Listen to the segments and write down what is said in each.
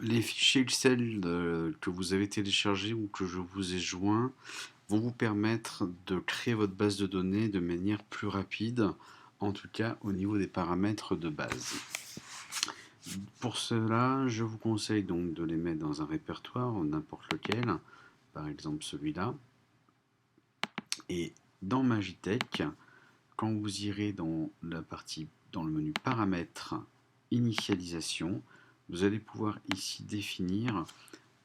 Les fichiers Excel que vous avez téléchargés ou que je vous ai joints vont vous permettre de créer votre base de données de manière plus rapide, en tout cas au niveau des paramètres de base. Pour cela, je vous conseille donc de les mettre dans un répertoire, n'importe lequel, par exemple celui-là. Et dans Magitech, quand vous irez dans la partie, dans le menu paramètres, initialisation, vous allez pouvoir ici définir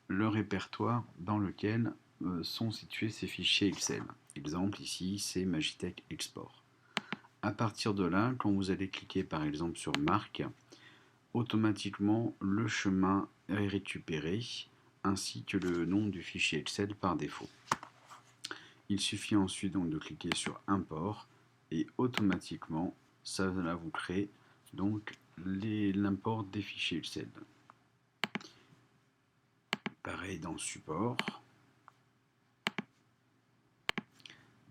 le répertoire dans lequel sont situés ces fichiers Excel. Exemple ici, c'est Magitech Export. À partir de là, quand vous allez cliquer par exemple sur Marque, automatiquement le chemin est récupéré ainsi que le nom du fichier Excel par défaut. Il suffit ensuite donc de cliquer sur Import et automatiquement ça va vous créer donc l'import des fichiers Excel. Pareil dans Support,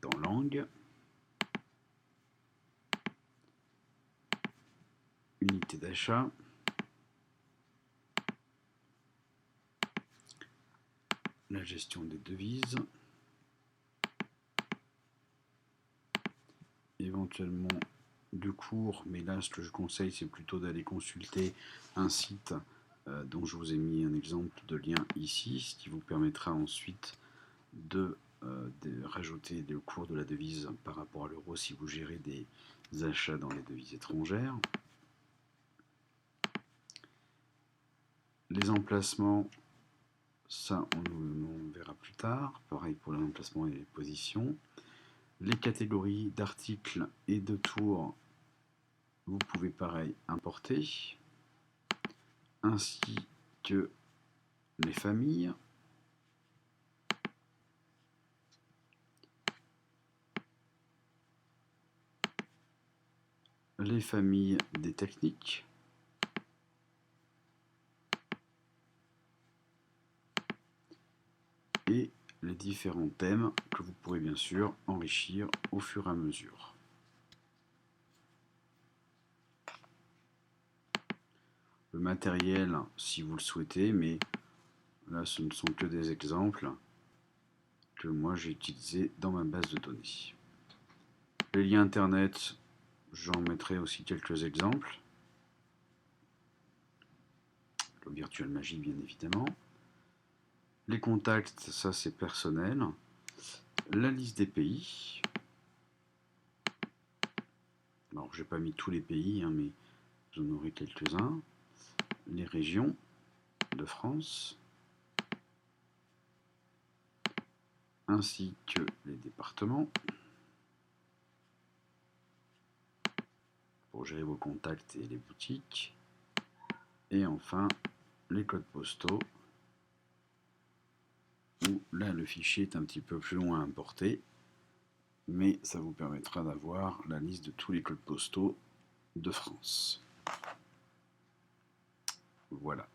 dans Langue, Unité d'achat, la gestion des devises, éventuellement de cours, mais là ce que je conseille c'est plutôt d'aller consulter un site dont je vous ai mis un exemple de lien ici, ce qui vous permettra ensuite de rajouter le cours de la devise par rapport à l'euro si vous gérez des achats dans les devises étrangères. Les emplacements, ça on verra plus tard, pareil pour les emplacements et les positions. Les catégories d'articles et de tours, vous pouvez pareil importer, ainsi que les familles. Les familles des techniques. Et les différents thèmes que vous pourrez bien sûr enrichir au fur et à mesure. Le matériel, si vous le souhaitez, mais là ce ne sont que des exemples que moi j'ai utilisés dans ma base de données. Les liens internet, j'en mettrai aussi quelques exemples. Le Virtual Magic bien évidemment. Les contacts, ça c'est personnel. La liste des pays. Alors j'ai pas mis tous les pays, hein, mais j'en aurai quelques-uns. Les régions de France, ainsi que les départements, pour gérer vos contacts et les boutiques. Et enfin, les codes postaux, où là le fichier est un petit peu plus long à importer, mais ça vous permettra d'avoir la liste de tous les codes postaux de France. Voilà.